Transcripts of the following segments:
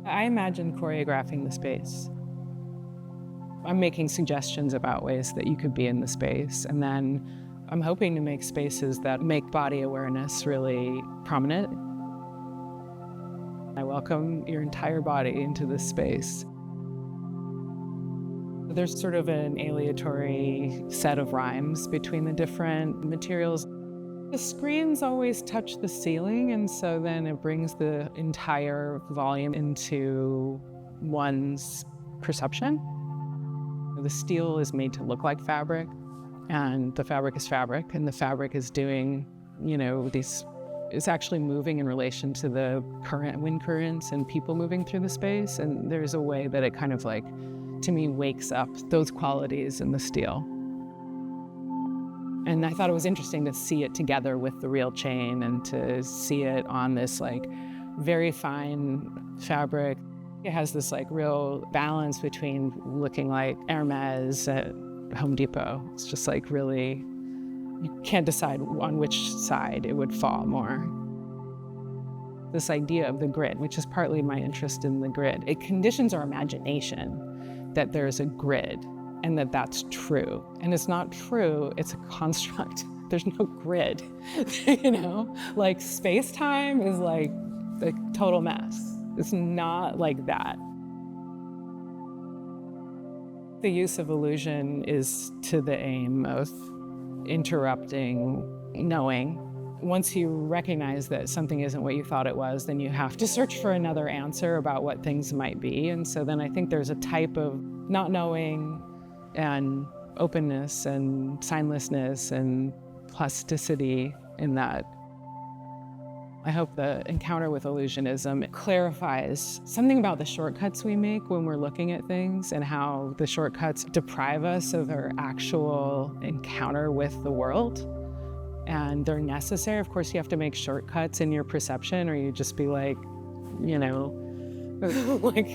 I imagine choreographing the space. I'm making suggestions about ways that you could be in the space, and then I'm hoping to make spaces that make body awareness really prominent. I welcome your entire body into this space. There's sort of an aleatory set of rhymes between the different materials. The screens always touch the ceiling, and so then it brings the entire volume into one's perception. The steel is made to look like fabric, and the fabric is fabric, and the fabric is doing, it's actually moving in relation to the current, wind currents and people moving through the space. And there's a way that it kind of like, to me, wakes up those qualities in the steel. And I thought it was interesting to see it together with the real chain and to see it on this like very fine fabric. It has this like real balance between looking like Hermes at Home Depot. It's just like really, you can't decide on which side it would fall more. This idea of the grid, which is partly my interest in the grid, it conditions our imagination that there's a grid and that that's true. And it's not true, it's a construct. There's no grid, Like space-time is like a total mess. It's not like that. The use of illusion is to the aim of interrupting knowing. Once you recognize that something isn't what you thought it was, then you have to search for another answer about what things might be. And so then I think there's a type of not knowing and openness and signlessness and plasticity in that. I hope the encounter with illusionism clarifies something about the shortcuts we make when we're looking at things and how the shortcuts deprive us of our actual encounter with the world. And they're necessary. Of course, you have to make shortcuts in your perception or you just be like, like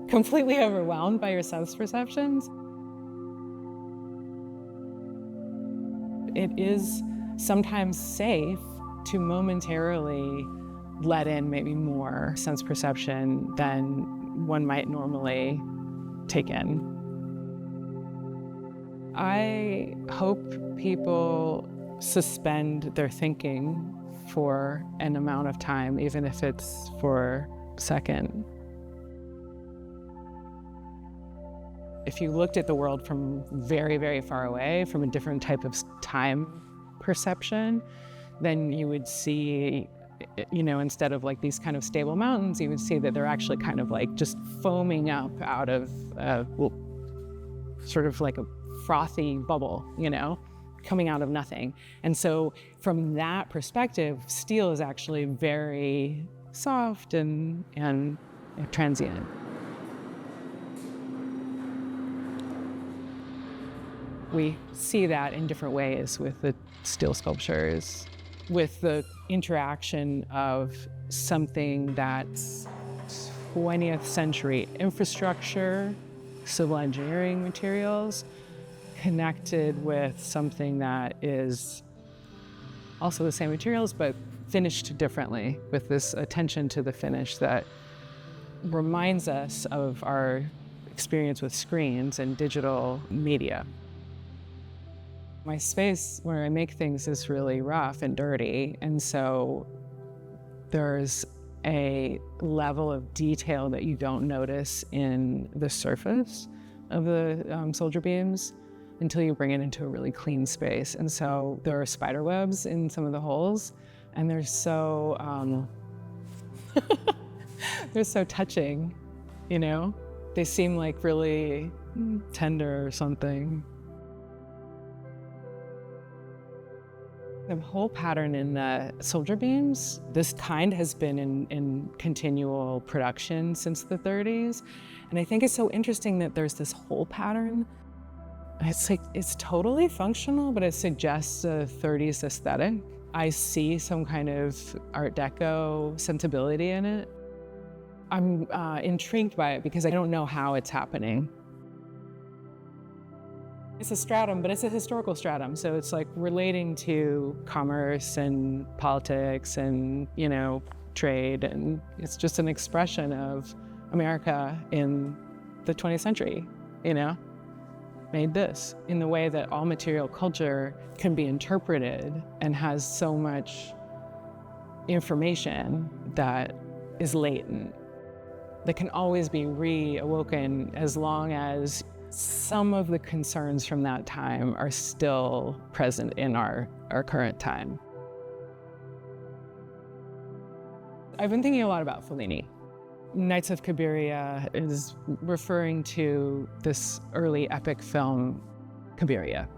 completely overwhelmed by your sense perceptions. It is sometimes safe to momentarily let in maybe more sense perception than one might normally take in. I hope people suspend their thinking for an amount of time, even if it's for a second. If you looked at the world from very, very far away, from a different type of time perception, then you would see, instead of like these kind of stable mountains, you would see that they're actually kind of like just foaming up out of sort of like a frothy bubble, coming out of nothing. And so from that perspective, steel is actually very soft and transient. We see that in different ways with the steel sculptures, with the interaction of something that's 20th century infrastructure, civil engineering materials, connected with something that is also the same materials, but finished differently, with this attention to the finish that reminds us of our experience with screens and digital media. My space where I make things is really rough and dirty, and so there's a level of detail that you don't notice in the surface of the soldier beams until you bring it into a really clean space. And so there are spider webs in some of the holes, and they're so they're so touching, They seem like really tender or something. The whole pattern in the soldier beams, this kind has been in continual production since the 30s. And I think it's so interesting that there's this whole pattern. It's totally functional, but it suggests a 30s aesthetic. I see some kind of Art Deco sensibility in it. I'm intrigued by it because I don't know how it's happening. It's a stratum, but it's a historical stratum. So it's like relating to commerce and politics and, trade. And it's just an expression of America in the 20th century, made this in the way that all material culture can be interpreted and has so much information that is latent, that can always be reawoken as long as some of the concerns from that time are still present in our current time. I've been thinking a lot about Fellini. Nights of Cabiria is referring to this early epic film, Cabiria,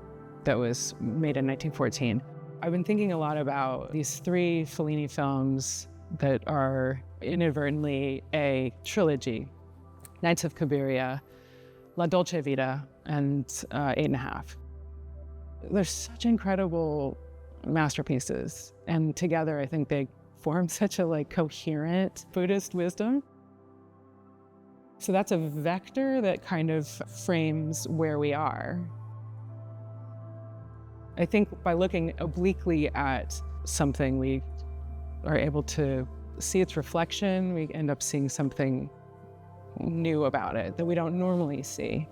that was made in 1914. I've been thinking a lot about these 3 Fellini films that are inadvertently a trilogy: Nights of Cabiria, La Dolce Vita, and 8½. They're such incredible masterpieces, and together I think they form such a coherent Buddhist wisdom. So that's a vector that kind of frames where we are. I think by looking obliquely at something, we are able to see its reflection. We end up seeing something new about it that we don't normally see.